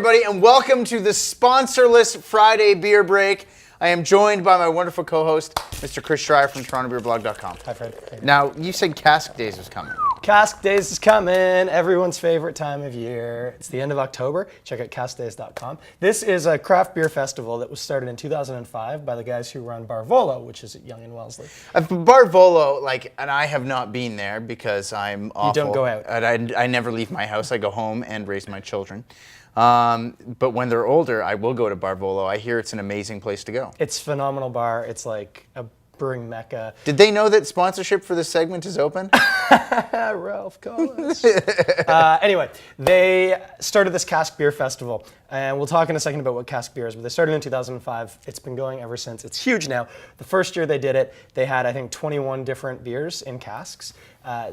everybody, and welcome to the sponsorless Friday beer break. I am joined by my wonderful co-host, Mr. Chris Schryer from TorontoBeerBlog.com. Hi, Fred. Now, you said Cask Days was coming. Cask Days is coming, everyone's favorite time of year. It's the end of October. Check out caskdays.com. This is a craft beer festival that was started in 2005 by the guys who run Bar Volo, which is at Yonge and Wellesley. Bar Volo, and I have not been there because I'm awful. You don't go out. I never leave my house. I go home and raise my children. But when they're older, I will go to Bar Volo. I hear it's an amazing place to go. It's a phenomenal bar. It's like a brewing mecca. Did they know that sponsorship for this segment is open? Ralph Collins. Anyway, they started this Cask Beer Festival, and we'll talk in a second about what Cask Beer is, but they started in 2005. It's been going ever since. It's huge now. The first year they did it, they had, I think, 21 different beers in casks.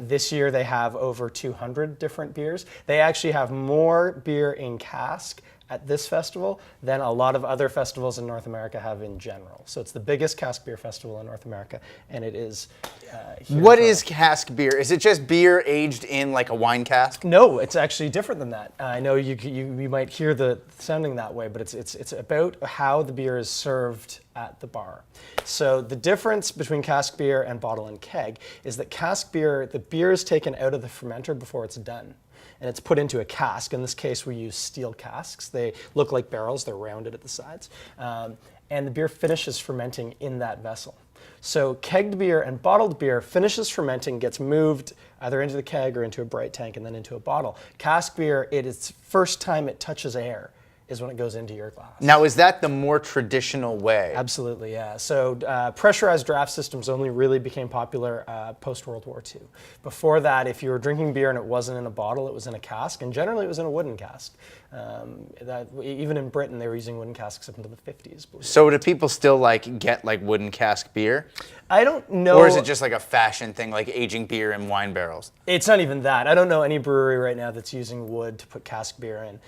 This year they have over 200 different beers. They actually have more beer in cask at this festival than a lot of other festivals in North America have in general. So it's the biggest cask beer festival in North America, and it is here. What is cask beer? Is it just beer aged in like a wine cask? No, it's actually different than that. I know you might hear the sounding that way, but it's about how the beer is served at the bar. So the difference between cask beer and bottle and keg is that cask beer, the beer is taken out of the fermenter before it's done, and it's put into a cask. In this case, we use steel casks. They look like barrels. They're rounded at the sides. And the beer finishes fermenting in that vessel. So kegged beer and bottled beer finishes fermenting, gets moved either into the keg or into a bright tank and then into a bottle. Cask beer, it's first time it touches air is when it goes into your glass. Now, is that the more traditional way? Absolutely, yeah. So pressurized draft systems only really became popular post-World War II. Before that, if you were drinking beer and it wasn't in a bottle, it was in a cask, and generally it was in a wooden cask. Even in Britain, they were using wooden casks up into the 50s. So do people still get wooden cask beer? I don't know. Or is it just like a fashion thing, like aging beer in wine barrels? It's not even that. I don't know any brewery right now that's using wood to put cask beer in,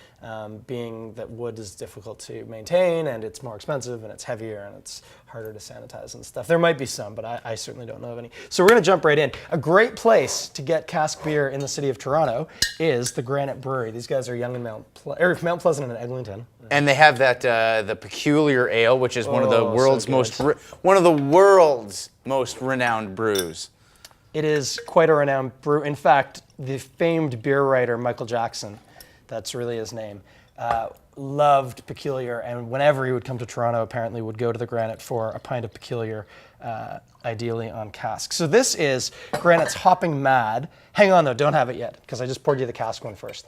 being that wood is difficult to maintain and it's more expensive and it's heavier and it's harder to sanitize and stuff. There might be some, but I certainly don't know of any. So we're going to jump right in. A great place to get cask beer in the city of Toronto is the Granite Brewery. These guys are Yonge and Mount Pleasant and Eglinton. And they have that the peculiar ale, which is one of the world's most renowned brews. It is quite a renowned brew. In fact, the famed beer writer Michael Jackson, that's really his name, loved Peculiar, and whenever he would come to Toronto, apparently would go to the Granite for a pint of Peculiar, ideally on cask. So this is Granite's Hopping Mad. Hang on though, don't have it yet, because I just poured you the cask one first.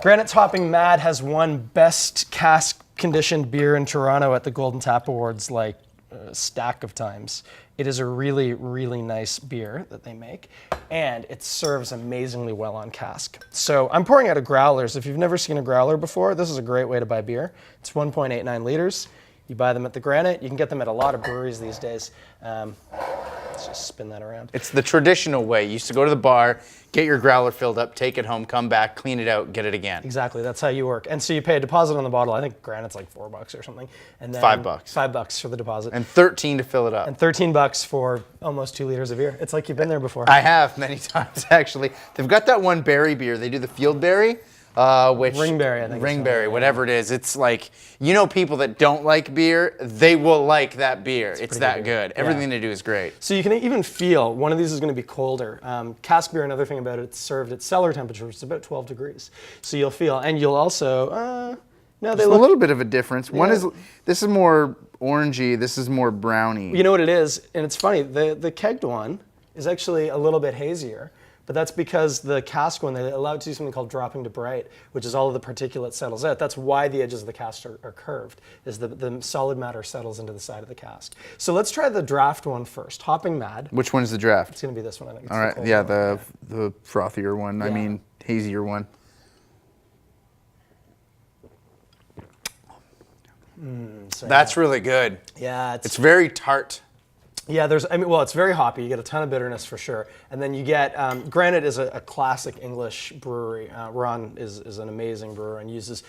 Granite's Hopping Mad has won best cask conditioned beer in Toronto at the Golden Tap Awards like a stack of times. It is a really, really nice beer that they make, and it serves amazingly well on cask. So I'm pouring out of growlers. If you've never seen a growler before, this is a great way to buy beer. It's 1.89 liters. You buy them at the Granite. You can get them at a lot of breweries these days. Let's just spin that around. It's the traditional way. You used to go to the bar, get your growler filled up, take it home, come back, clean it out, get it again. Exactly, that's how you work. And so you pay a deposit on the bottle. I think Granite's like $4 or something. And then $5. $5 for the deposit. And $13 to fill it up. And $13 for almost 2 liters of beer. It's like you've been there before. I have many times, actually. They've got that one berry beer. They do the field berry. Ringberry, I think. Ringberry, whatever it is. It's like, people that don't like beer, they will like that beer. It's that good. Everything they do is great. So you can even feel, one of these is going to be colder. Cask beer, another thing about it, it's served at cellar temperature, which is about 12 degrees. So you'll feel, and you'll also, There's a little bit of a difference. Yeah. This is more orangey, this is more browny. You know what it is? And it's funny, the kegged one is actually a little bit hazier. But that's because the cask one, they allow it to do something called dropping to bright, which is all of the particulate settles out. That's why the edges of the cask are curved, is the solid matter settles into the side of the cask. So let's try the draft one first, Hopping Mad. Which one is the draft? It's going to be this one, I think. All right, yeah, the frothier one, yeah. Hazier one. That's really good. Yeah. It's very tart. Yeah, it's very hoppy. You get a ton of bitterness for sure. And then you get, Granite is a classic English brewery. Ron is an amazing brewer and uses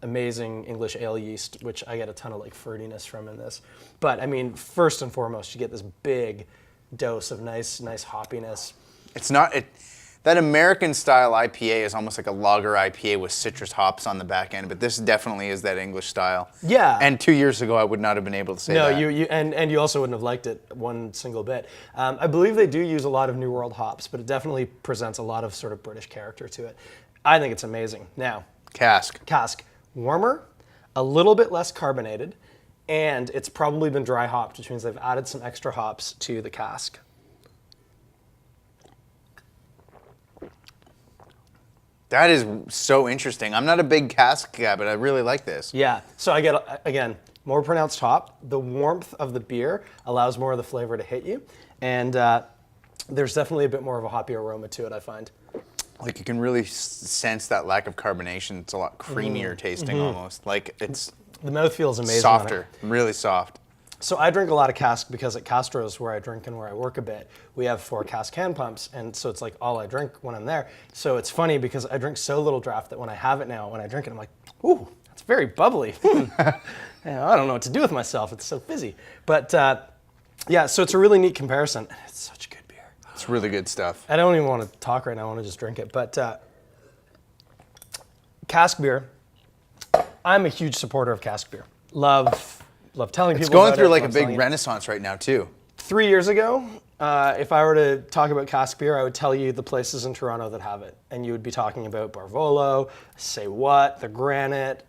amazing English ale yeast, which I get a ton of fruitiness from in this. But first and foremost, you get this big dose of nice hoppiness. It's not, That American style IPA is almost like a lager IPA with citrus hops on the back end, but this definitely is that English style. Yeah. And 2 years ago, I would not have been able to say No, that. and you also wouldn't have liked it one single bit. I believe they do use a lot of New World hops, but it definitely presents a lot of sort of British character to it. I think it's amazing. Now, Cask. warmer, a little bit less carbonated, and it's probably been dry hopped, which means they've added some extra hops to the cask. That is so interesting. I'm not a big cask guy, but I really like this. Yeah, so I get, again, more pronounced hop. The warmth of the beer allows more of the flavor to hit you, and there's definitely a bit more of a hoppy aroma to it, I find. Like you can really sense that lack of carbonation. It's a lot creamier tasting almost. Like it's The mouth feels amazing on it. softer, really soft. So I drink a lot of cask because at Castro's, where I drink and where I work a bit, we have 4 cask hand pumps, and so it's like all I drink when I'm there. So it's funny because I drink so little draft that when I have it now, when I drink it, I'm like, ooh, that's very bubbly. Yeah, I don't know what to do with myself. It's so fizzy. But yeah, so it's a really neat comparison. And it's such good beer. It's really good stuff. I don't even want to talk right now. I want to just drink it. But cask beer, I'm a huge supporter of cask beer. Love telling people It's going about through it, like a love big selling it. renaissance right now too. 3 years ago, if I were to talk about cask beer, I would tell you the places in Toronto that have it. And you would be talking about Barvolo, Say What, the Granite,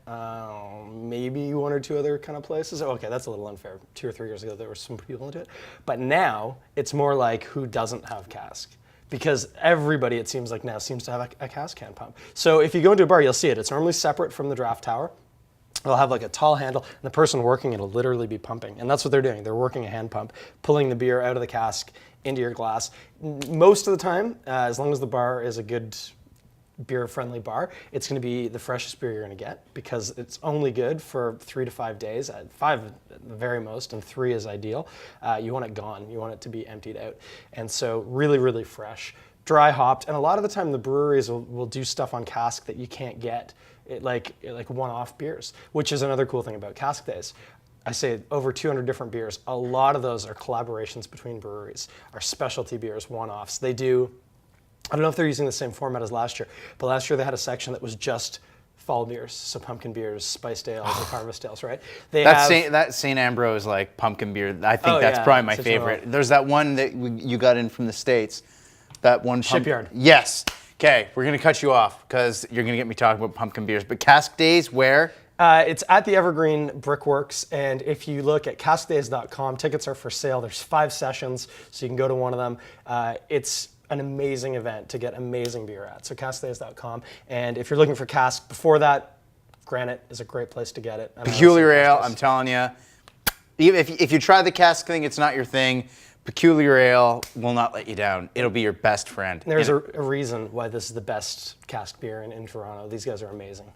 maybe 1 or 2 other kind of places. Okay, that's a little unfair. 2 or 3 years ago, there were some people into it. But now, it's more like who doesn't have cask. Because everybody, it seems like now, seems to have a cask hand pump. So if you go into a bar, you'll see it. It's normally separate from the draft tower. They'll have like a tall handle, and the person working it will literally be pumping. And that's what they're doing. They're working a hand pump, pulling the beer out of the cask into your glass. Most of the time, as long as the bar is a good beer-friendly bar, it's going to be the freshest beer you're going to get because it's only good for 3 to 5 days, 5 at the very most, and 3 is ideal. You want it gone. You want it to be emptied out. And so really, really fresh, dry hopped. And a lot of the time, the breweries will do stuff on cask that you can't get. Like one-off beers, which is another cool thing about Cask Days. I say over 200 different beers. A lot of those are collaborations between breweries, are specialty beers, one-offs. They do, I don't know if they're using the same format as last year, but last year they had a section that was just fall beers, so pumpkin beers, spiced ales, or harvest ales, right? That St. Ambrose like pumpkin beer, I think that's probably my favorite. There's that one that you got in from the States. That one Shipyard. Yes. Okay, we're gonna cut you off because you're gonna get me talking about pumpkin beers. But Cask Days, where? It's at the Evergreen Brickworks, and if you look at caskdays.com, tickets are for sale. There's 5 sessions, so you can go to one of them. It's an amazing event to get amazing beer at. So caskdays.com, and if you're looking for cask before that, Granite is a great place to get it. Peculiar Ale, I'm telling you. If you try the cask thing, it's not your thing. Peculiar Ale will not let you down. It'll be your best friend. There's a reason why this is the best cask beer in Toronto. These guys are amazing.